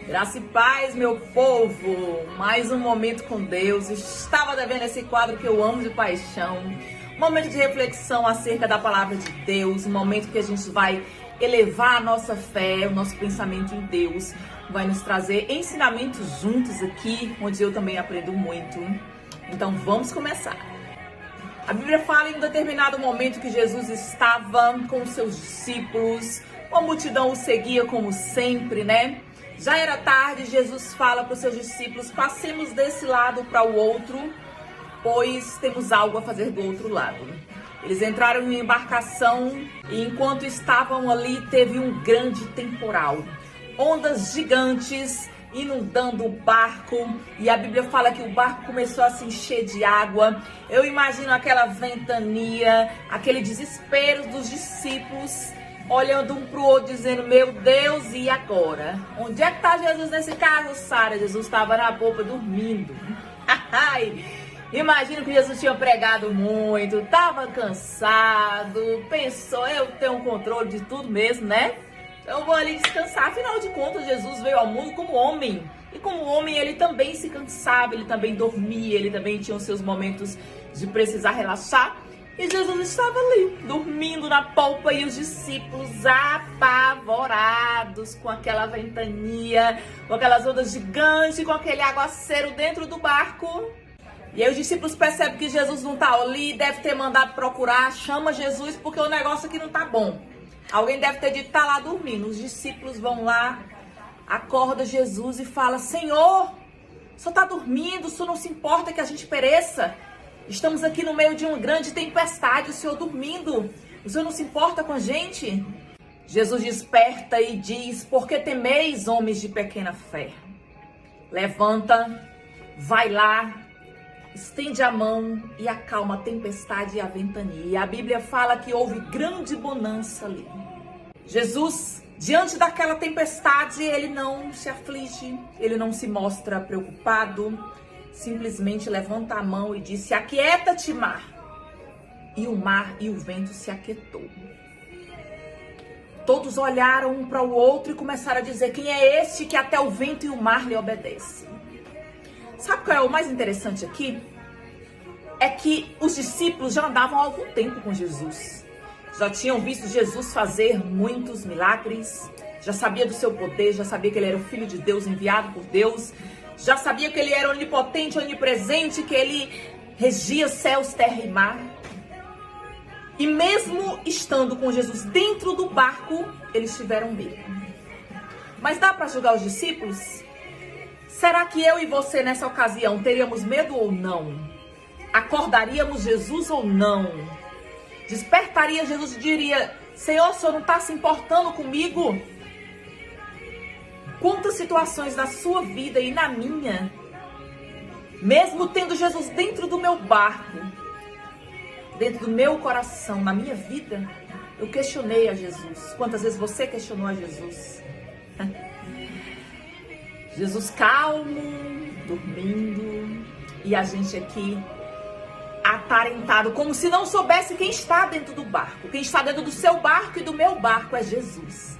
Graça e paz, meu povo. Mais um momento com Deus. Estava devendo esse quadro que eu amo de paixão. Um momento de reflexão acerca da palavra de Deus. Um momento que a gente vai elevar a nossa fé, o nosso pensamento em Deus. Vai nos trazer ensinamentos juntos aqui, onde eu também aprendo muito. Então vamos começar. A Bíblia fala em um determinado momento que Jesus estava com os seus discípulos. A multidão o seguia como sempre, né? Já era tarde, Jesus fala para os seus discípulos: passemos desse lado para o outro, pois temos algo a fazer do outro lado. Eles entraram em embarcação e enquanto estavam ali teve um grande temporal. Ondas gigantes inundando o barco, e a Bíblia fala que o barco começou a se encher de água. Eu imagino aquela ventania, aquele desespero dos discípulos, olhando um pro outro, dizendo: meu Deus, e agora? Onde é que tá Jesus nesse caso, Sara? Jesus estava na popa dormindo. Imagino que Jesus tinha pregado muito, estava cansado, pensou: eu tenho controle de tudo mesmo, né? Eu vou ali descansar. Afinal de contas, Jesus veio ao mundo como homem. E como homem, ele também se cansava, ele também dormia, ele também tinha os seus momentos de precisar relaxar. E Jesus estava ali, dormindo na polpa, e os discípulos apavorados com aquela ventania, com aquelas ondas gigantes, com aquele aguaceiro dentro do barco. E aí os discípulos percebem que Jesus não está ali, deve ter mandado procurar, chama Jesus porque o negócio aqui não tá bom. Alguém deve ter dito: tá lá dormindo. Os discípulos vão lá, acorda Jesus e fala: Senhor, o senhor está dormindo, o senhor não se importa que a gente pereça? Estamos aqui no meio de uma grande tempestade, o senhor dormindo, o senhor não se importa com a gente? Jesus desperta e diz: por que temeis, homens de pequena fé? Levanta, vai lá, estende a mão e acalma a tempestade e a ventania. E a Bíblia fala que houve grande bonança ali. Jesus, diante daquela tempestade, ele não se aflige, ele não se mostra preocupado, simplesmente levanta a mão e disse: aquieta-te, mar. E o mar e o vento se aquietou. Todos olharam um para o outro e começaram a dizer: quem é este que até o vento e o mar lhe obedecem? Sabe qual é o mais interessante aqui? É que os discípulos já andavam há algum tempo com Jesus. Já tinham visto Jesus fazer muitos milagres. Já sabia do seu poder, já sabia que ele era o Filho de Deus, enviado por Deus. Já sabia que ele era onipotente, onipresente, que ele regia céus, terra e mar. E mesmo estando com Jesus dentro do barco, eles tiveram medo. Mas dá para julgar os discípulos? Será que eu e você nessa ocasião teríamos medo ou não? Acordaríamos Jesus ou não? Despertaria Jesus e diria: Senhor, o senhor não está se importando comigo? Quantas situações na sua vida e na minha, mesmo tendo Jesus dentro do meu barco, dentro do meu coração, na minha vida, eu questionei a Jesus. Quantas vezes você questionou a Jesus? Jesus calmo, dormindo, e a gente aqui atarentado, como se não soubesse quem está dentro do barco. Quem está dentro do seu barco e do meu barco é Jesus.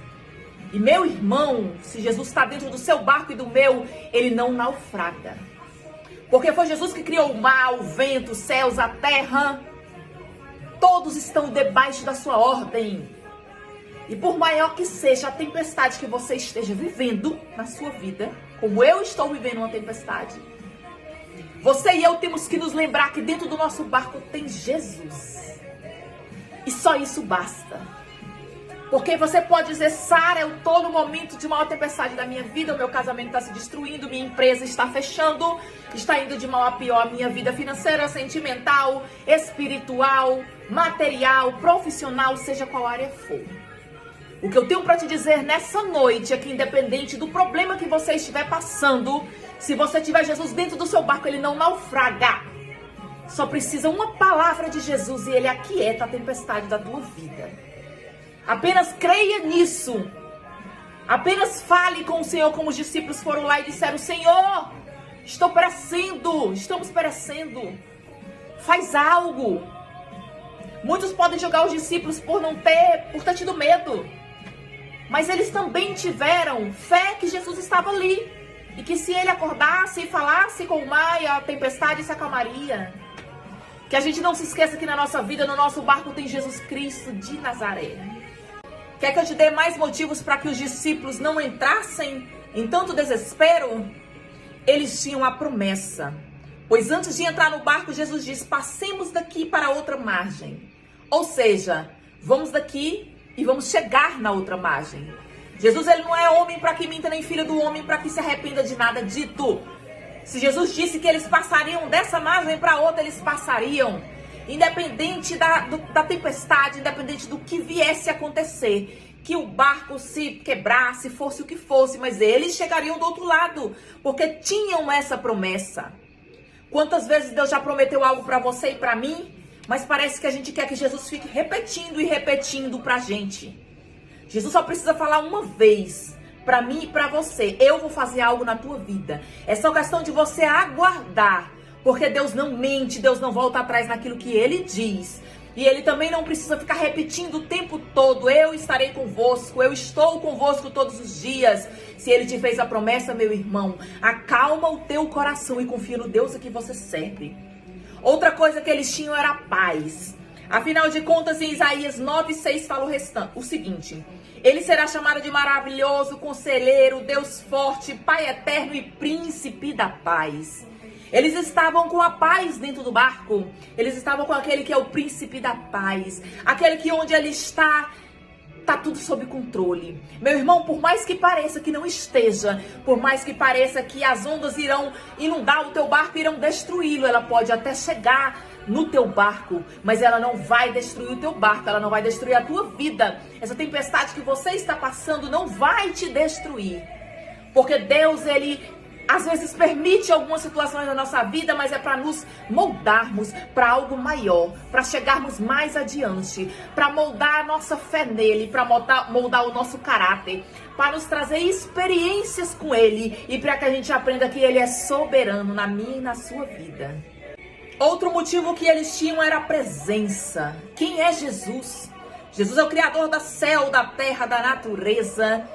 E meu irmão, se Jesus está dentro do seu barco e do meu, ele não naufraga. Porque foi Jesus que criou o mar, o vento, os céus, a terra. Todos estão debaixo da sua ordem. E por maior que seja a tempestade que você esteja vivendo na sua vida, como eu estou vivendo uma tempestade, você e eu temos que nos lembrar que dentro do nosso barco tem Jesus. E só isso basta. Porque você pode dizer: Sara, eu estou no momento de maior tempestade da minha vida, o meu casamento está se destruindo, minha empresa está fechando, está indo de mal a pior a minha vida financeira, sentimental, espiritual, material, profissional, seja qual área for. O que eu tenho para te dizer nessa noite é que, independente do problema que você estiver passando, se você tiver Jesus dentro do seu barco, ele não naufraga. Só precisa uma palavra de Jesus e ele aquieta a tempestade da tua vida. Apenas creia nisso. Apenas fale com o Senhor, como os discípulos foram lá e disseram: Senhor, estamos perecendo. Faz algo. Muitos podem julgar os discípulos por ter tido medo. mas eles também tiveram fé que Jesus estava ali. E que se ele acordasse e falasse com o mar e a tempestade se acalmaria. Que a gente não se esqueça que na nossa vida, no nosso barco, tem Jesus Cristo de Nazaré. Quer que eu te dê mais motivos para que os discípulos não entrassem em tanto desespero? Eles tinham a promessa. Pois antes de entrar no barco, Jesus disse: passemos daqui para outra margem. Ou seja, vamos daqui e vamos chegar na outra margem. Jesus, ele não é homem para que minta, nem filho do homem para que se arrependa de nada dito. Se Jesus disse que eles passariam dessa margem para outra, eles passariam. Independente da tempestade, independente do que viesse a acontecer. Que o barco se quebrasse, fosse o que fosse, mas eles chegariam do outro lado. Porque tinham essa promessa. Quantas vezes Deus já prometeu algo para você e para mim? Mas parece que a gente quer que Jesus fique repetindo e repetindo pra gente. Jesus só precisa falar uma vez, para mim e para você: eu vou fazer algo na tua vida. É só questão de você aguardar, porque Deus não mente, Deus não volta atrás naquilo que Ele diz. E Ele também não precisa ficar repetindo o tempo todo: eu estarei convosco, eu estou convosco todos os dias. Se Ele te fez a promessa, meu irmão, acalma o teu coração e confia no Deus a que você serve. Outra coisa que eles tinham era paz. Afinal de contas, em Isaías 9:6 fala o seguinte: ele será chamado de maravilhoso, conselheiro, Deus forte, Pai eterno e príncipe da paz. Eles estavam com a paz dentro do barco. Eles estavam com aquele que é o príncipe da paz. Aquele que onde ele está tudo sob controle. Meu irmão, por mais que pareça que não esteja, por mais que pareça que as ondas irão inundar o teu barco, irão destruí-lo, ela pode até chegar no teu barco, mas ela não vai destruir o teu barco, ela não vai destruir a tua vida. Essa tempestade que você está passando não vai te destruir. Porque Deus, ele às vezes permite algumas situações na nossa vida, mas é para nos moldarmos para algo maior, para chegarmos mais adiante, para moldar a nossa fé nele, para moldar o nosso caráter, para nos trazer experiências com ele e para que a gente aprenda que ele é soberano na minha e na sua vida. Outro motivo que eles tinham era a presença. Quem é Jesus? Jesus é o Criador do céu, da terra, da natureza.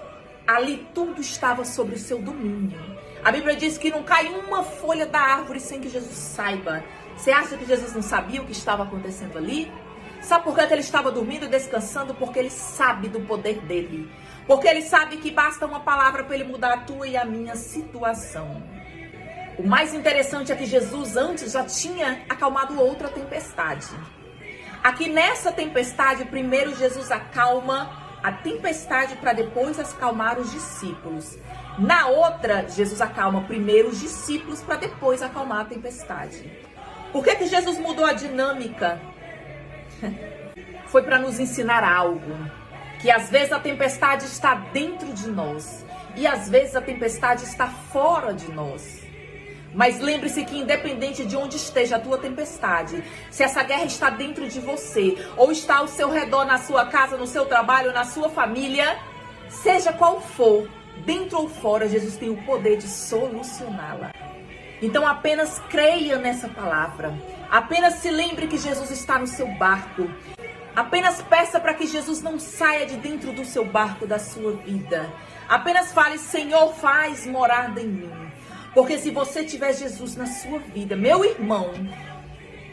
Ali tudo estava sob o seu domínio. A Bíblia diz que não cai uma folha da árvore sem que Jesus saiba. Você acha que Jesus não sabia o que estava acontecendo ali? Sabe por que ele estava dormindo e descansando? Porque ele sabe do poder dele. Porque ele sabe que basta uma palavra para ele mudar a tua e a minha situação. O mais interessante é que Jesus antes já tinha acalmado outra tempestade. Aqui nessa tempestade, primeiro Jesus acalma a tempestade para depois acalmar os discípulos. Na outra, Jesus acalma primeiro os discípulos para depois acalmar a tempestade. Por que Jesus mudou a dinâmica? Foi para nos ensinar algo. Que às vezes a tempestade está dentro de nós. E às vezes a tempestade está fora de nós. Mas lembre-se que independente de onde esteja a tua tempestade, se essa guerra está dentro de você, ou está ao seu redor, na sua casa, no seu trabalho, na sua família, seja qual for, dentro ou fora, Jesus tem o poder de solucioná-la. Então apenas creia nessa palavra. Apenas se lembre que Jesus está no seu barco. Apenas peça para que Jesus não saia de dentro do seu barco, da sua vida. Apenas fale: Senhor, faz morada em mim. Porque se você tiver Jesus na sua vida, meu irmão,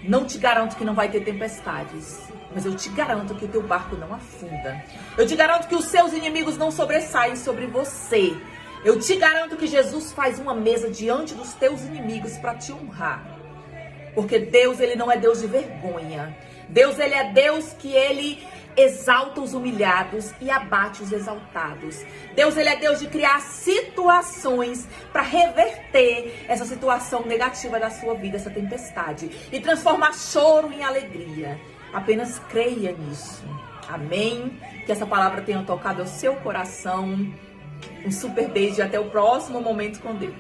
não te garanto que não vai ter tempestades. Mas eu te garanto que o teu barco não afunda. Eu te garanto que os seus inimigos não sobressaem sobre você. Eu te garanto que Jesus faz uma mesa diante dos teus inimigos para te honrar. Porque Deus, ele não é Deus de vergonha. Deus, ele é Deus que ele exalta os humilhados e abate os exaltados. Deus, ele é Deus de criar situações para reverter essa situação negativa da sua vida, essa tempestade, e transformar choro em alegria. Apenas creia nisso. Amém? Que essa palavra tenha tocado o seu coração. Um super beijo e até o próximo momento com Deus.